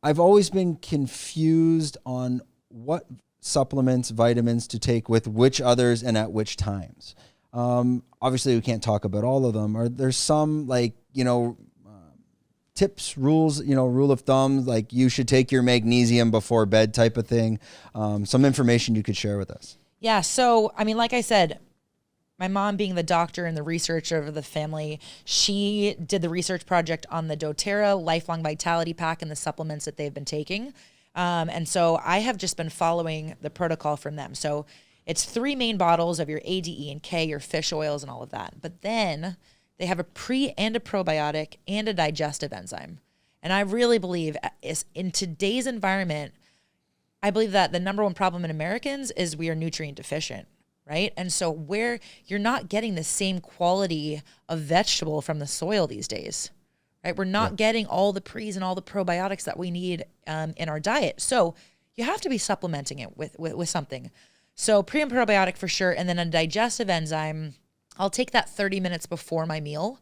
I've always been confused on what supplements, vitamins to take with which others and at which times. Obviously, we can't talk about all of them. Are there some tips, rules, rule of thumb, like you should take your magnesium before bed type of thing? Some information you could share with us. Yeah. So, I mean, like I said, my mom being the doctor and the researcher of the family, she did the research project on the doTERRA Lifelong Vitality Pack and the supplements that they've been taking. And so I have just been following the protocol from them. So it's 3 main bottles of your ADE and K, your fish oils and all of that. But then they have a pre and a probiotic and a digestive enzyme. And I really believe is in today's environment, I believe that the number one problem in Americans is we are nutrient deficient, right? And so where you're not getting the same quality of vegetable from the soil these days, right? We're not getting all the pre's and all the probiotics that we need in our diet. So you have to be supplementing it with something. So pre and probiotic for sure. And then a digestive enzyme, I'll take that 30 minutes before my meal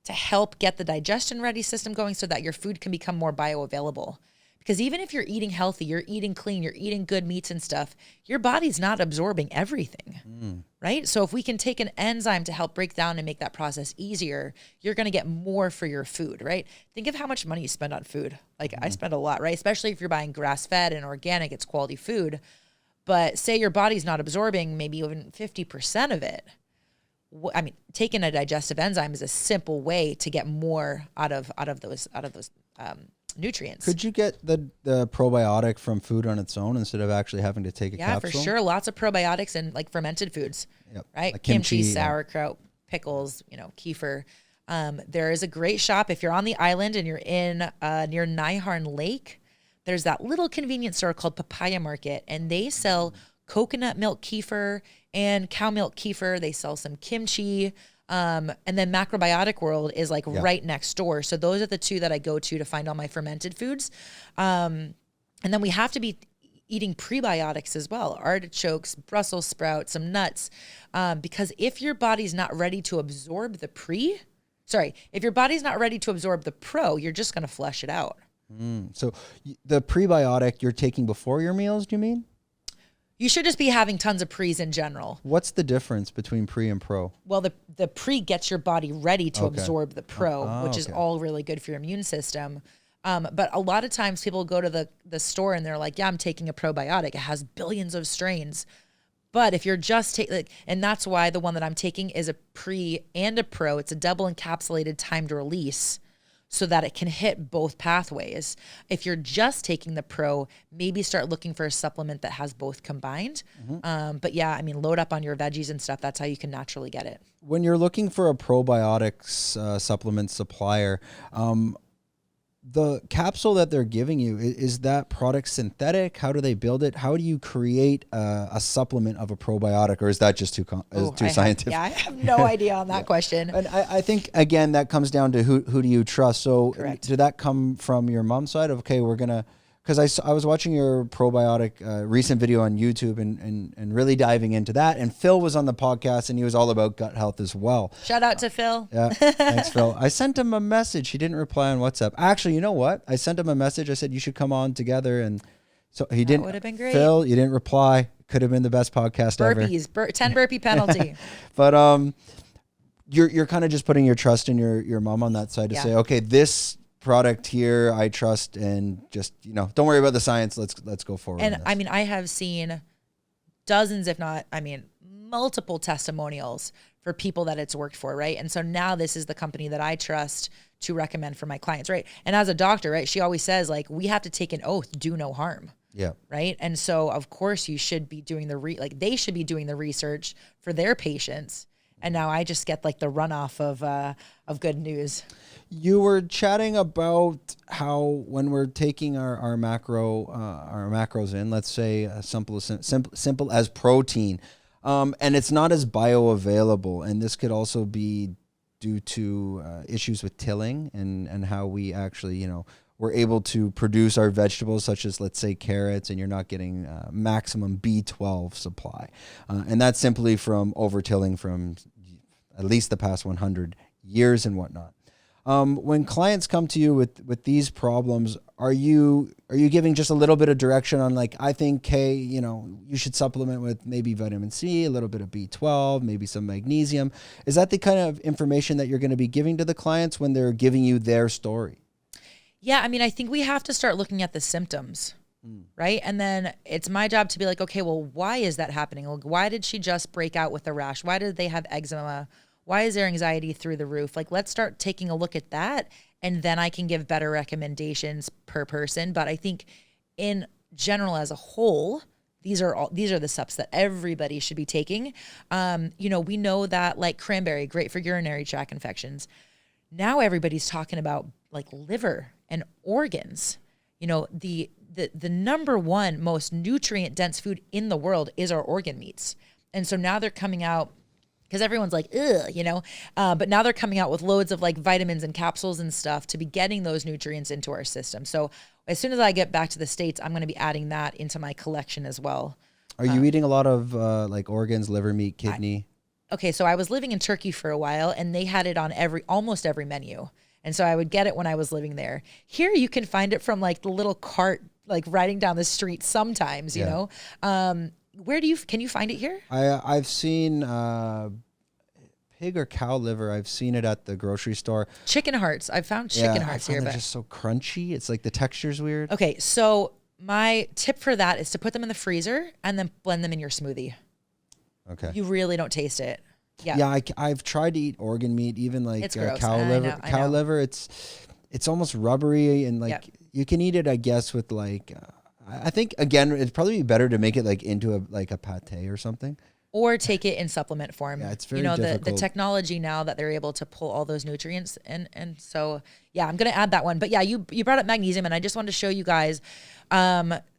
to help get the digestion ready system going so that your food can become more bioavailable. Because even if you're eating healthy, you're eating clean, you're eating good meats and stuff, your body's not absorbing everything, right? So if we can take an enzyme to help break down and make that process easier, you're going to get more for your food, right? Think of how much money you spend on food. Like I spend a lot, right? Especially if you're buying grass-fed and organic, it's quality food. But say your body's not absorbing maybe even 50% of it. I mean, taking a digestive enzyme is a simple way to get more out of those nutrients. Could you get the probiotic from food on its own instead of actually having to take a capsule? Yeah, for sure. Lots of probiotics in like fermented foods, right? Like kimchi, sauerkraut, pickles, kefir. There is a great shop if you're on the island and you're in near Nyharn Lake. There's that little convenience store called Papaya Market, and they sell coconut milk kefir and cow milk kefir. They sell some kimchi. And then Macrobiotic World is like right next door. So those are the 2 that I go to find all my fermented foods. And then we have to be eating prebiotics as well, artichokes, Brussels sprouts, some nuts. Because if your body's not ready to absorb if your body's not ready to absorb the pro, you're just going to flush it out. So the prebiotic you're taking before your meals, do you mean? You should just be having tons of pre's in general. What's the difference between pre and pro? Well, the pre gets your body ready to absorb the pro, which is all really good for your immune system. But a lot of times people go to the store and they're like, yeah, I'm taking a probiotic. It has billions of strains. But if you're just taking, and that's why the one that I'm taking is a pre and a pro. It's a double encapsulated timed release, so that it can hit both pathways. If you're just taking the pro, maybe start looking for a supplement that has both combined. But yeah, I mean, load up on your veggies and stuff. That's how you can naturally get it. When you're looking for a probiotics supplement supplier, the capsule that they're giving you, is that product synthetic? How do they build it? How do you create a supplement of a probiotic, or is that just too scientific? I have no idea on that question. And I think, again, that comes down to who do you trust? So Correct. Did that come from your mom's side of, okay, we're going to, because I was watching your probiotic recent video on YouTube and really diving into that. And Phil was on the podcast and he was all about gut health as well. Shout out to Phil. Yeah, thanks, Phil. I sent him a message. He didn't reply on WhatsApp. Actually, you know what? I sent him a message. I said, you should come on together. And so he didn't. That would have been great. Phil, you didn't reply. Could have been the best podcast ever. 10 burpee penalty. But you're kind of just putting your trust in your mom on that side to say, okay, this product here I trust, and just don't worry about the science, let's go forward. And I mean, I have seen dozens, if not multiple testimonials for people that it's worked for, right? And so now this is the company that I trust to recommend for my clients, right? And as a doctor, right, she always says, like, we have to take an oath, do no harm. Yeah. Right. And so of course you should be doing they should be doing the research for their patients. And now I just get like the runoff of good news. You were chatting about how when we're taking our macros in, let's say simple as protein, and it's not as bioavailable, and this could also be due to issues with tilling and how we actually we're able to produce our vegetables, such as, let's say, carrots, and you're not getting maximum B12 supply, and that's simply from over tilling from at least the past 100 years and whatnot. When clients come to you with these problems, are you giving just a little bit of direction on like, I think, hey, you should supplement with maybe vitamin C, a little bit of B12, maybe some magnesium? Is that the kind of information that you're going to be giving to the clients when they're giving you their story? Yeah, I mean, I think we have to start looking at the symptoms, right? And then it's my job to be like, okay, well, why is that happening? Like, why did she just break out with a rash? Why did they have eczema? Why is their anxiety through the roof? Like, let's start taking a look at that, and then I can give better recommendations per person. But I think in general, as a whole, these are the steps that everybody should be taking. We know that like cranberry, great for urinary tract infections. Now everybody's talking about like liver and organs. The number one most nutrient dense food in the world is our organ meats. And so now they're coming out, because everyone's like, ugh, but now they're coming out with loads of like vitamins and capsules and stuff to be getting those nutrients into our system. So as soon as I get back to the States, I'm going to be adding that into my collection as well. Are you eating a lot of like organs, liver, meat, kidney? Okay, so I was living in Turkey for a while, and they had it on almost every menu. And so I would get it when I was living there. Here you can find it from like the little cart, like riding down the street sometimes, you know. Can you find it here? I've seen pig or cow liver. I've seen it at the grocery store. Chicken hearts. I've found chicken hearts here. They're just so crunchy. It's like the texture's weird. Okay, so my tip for that is to put them in the freezer and then blend them in your smoothie. Okay. You really don't taste it. Yeah. Yeah, I've tried to eat organ meat, even like It's gross. cow liver. I know. Liver, it's almost rubbery, and like you can eat it, I guess, with like. I think again, it'd probably be better to make it like into a pate or something. Or take it in supplement form. Yeah, it's very difficult. The technology now that they're able to pull all those nutrients and so yeah, I'm gonna add that one. But yeah, you brought up magnesium, and I just wanted to show you guys.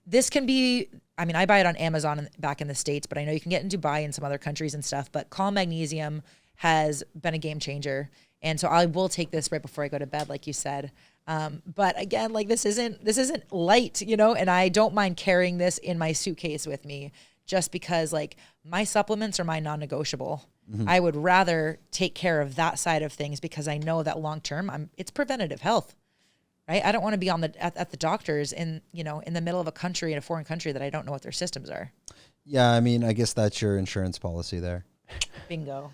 This can be. I mean, I buy it on Amazon back in the States, but I know you can get in Dubai and some other countries and stuff. But Calm Magnesium has been a game changer, and so I will take this right before I go to bed, like you said. But again, like this isn't light, and I don't mind carrying this in my suitcase with me, just because like my supplements are my non-negotiable. Mm-hmm. I would rather take care of that side of things because I know that long term it's preventative health. Right? I don't want to be at the doctors in the middle of a foreign country that I don't know what their systems are. Yeah, I mean, I guess that's your insurance policy there. Bingo.